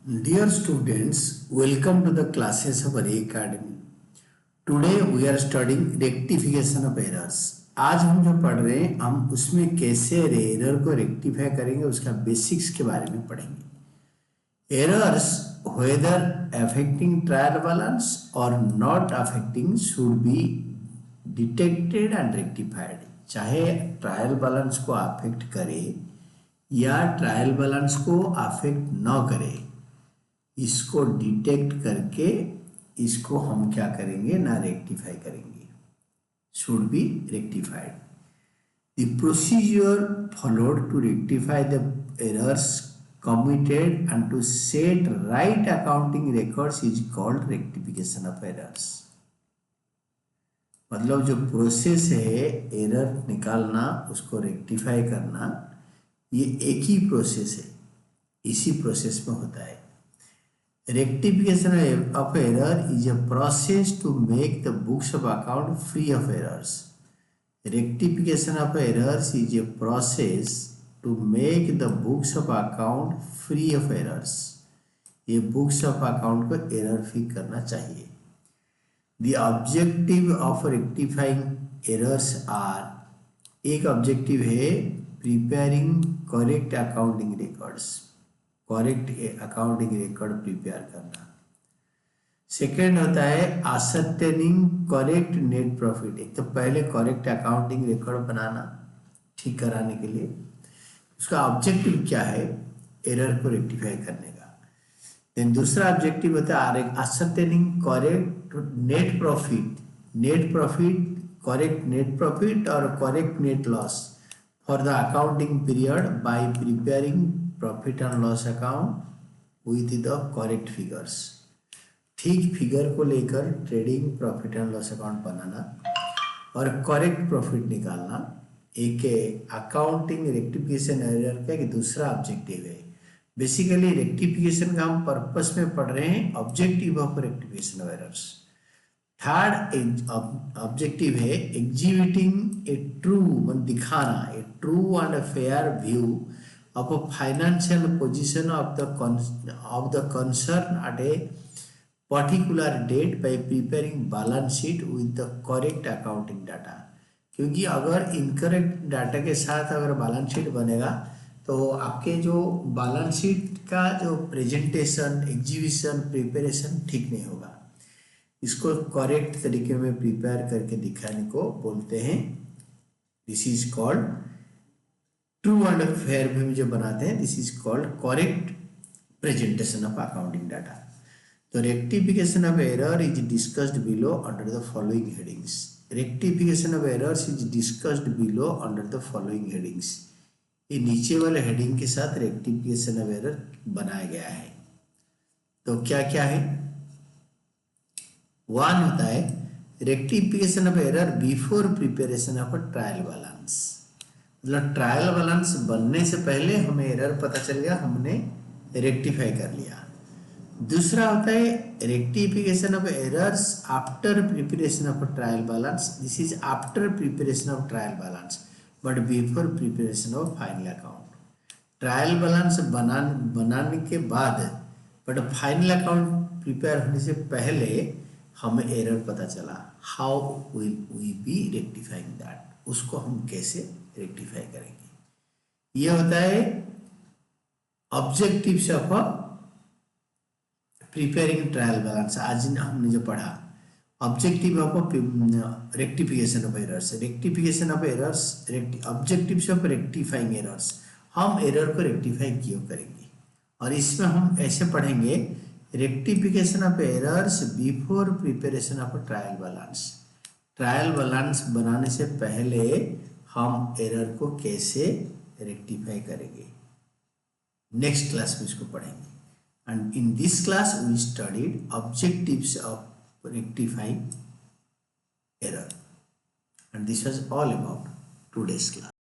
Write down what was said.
Dear students, welcome to the classes of Array Academy. Today we are studying rectification of errors. आज हम जो पढ़ रहे हैं हम उसमें कैसे एरर को रेक्टिफाई करेंगे उसका बेसिक्स के बारे में पढ़ेंगे. Errors whether affecting trial balance or not affecting should be detected and rectified. चाहे ट्रायल बैलेंस को अफेक्ट करे या ट्रायल बैलेंस को अफेक्ट न करे, इसको डिटेक्ट करके इसको हम क्या करेंगे ना रेक्टिफाई करेंगे. Should be rectified. The procedure followed to rectify the errors committed and to set right accounting records is called rectification of errors. मतलब जो प्रोसेस है एरर निकालना उसको रेक्टिफाई करना, ये एक ही प्रोसेस है, इसी प्रोसेस में होता है. Rectification of error is a process to make the books of account free of errors. Rectification of errors is a process to make the books of account free of errors. ये books of account को error free करना चाहिए. The objective of rectifying errors are, एक objective है preparing correct accounting records. Correct accounting record prepare करना. Second होता है ascertaining correct net profit. एक तो पहले करेक्ट अकाउंटिंग रिकॉर्ड बनाना ठीक कराने के लिए, उसका ऑब्जेक्टिव क्या है एरर को रेक्टिफाई करने का. देन दूसरा ऑब्जेक्टिव होता है ascertaining correct net profit. Net profit, correct net profit और correct net loss for the accounting period by preparing profit and loss account with the correct figures. ठीक फिगर को लेकर trading profit and loss account बनाना और correct profit निकालना एक accounting rectification error का एक दूसरा ऑब्जेक्टिव है. बेसिकली रेक्टिफिकेशन का हम पर्पस में पढ़ रहे हैं, objective of rectification of errors. Third objective है एग्जीबिटिंग ए ट्रू, दिखाना a true and fair view of a financial position of the concern at a particular date by preparing balance sheet with the correct accounting data. क्योंकि अगर incorrect data के साथ अगर balance sheet बनेगा तो आपके जो बैलेंस शीट का जो प्रेजेंटेशन, एग्जीबिशन, प्रिपरेशन ठीक नहीं होगा. इसको करेक्ट तरीके में प्रिपेयर करके दिखाने को बोलते हैं. This is called true and fair view जो बनाते हैं, this is called correct presentation of accounting data. तो rectification of error is discussed below under the following headings. Rectification of errors is discussed below under the following headings. ये नीचे वाले heading के साथ rectification of error बनाया गया है. तो क्या क्या है? वन होता है rectification of error before preparation of a trial balance. मतलब ट्रायल बैलेंस बनने से पहले हमें एरर पता चल गया, हमने रेक्टिफाई कर लिया. दूसरा होता है rectification of errors after preparation of trial balance. This is after preparation of trial balance but before preparation of final account. Trial balance बनाने के बाद बट फाइनल अकाउंट प्रिपेयर होने से पहले हमें एरर पता चला. How will we be rectifying that, उसको हम कैसे रेक्टिफाई करेंगे. ये होता है objectives of preparing trial balance. आज हमने जो पढ़ा objective of rectification of errors. Rectification of errors, objectives of rectifying errors. हम एरर को रेक्टिफाई क्यों करेंगे, और इसमें हम ऐसे पढ़ेंगे rectification of errors before preparation of trial balance. Trial balance बनाने से पहले हम एरर को कैसे रेक्टिफाई करेंगे, नेक्स्ट क्लास में इसको पढ़ेंगे. And in this class we studied objectives of rectifying error, and this was all about today's class.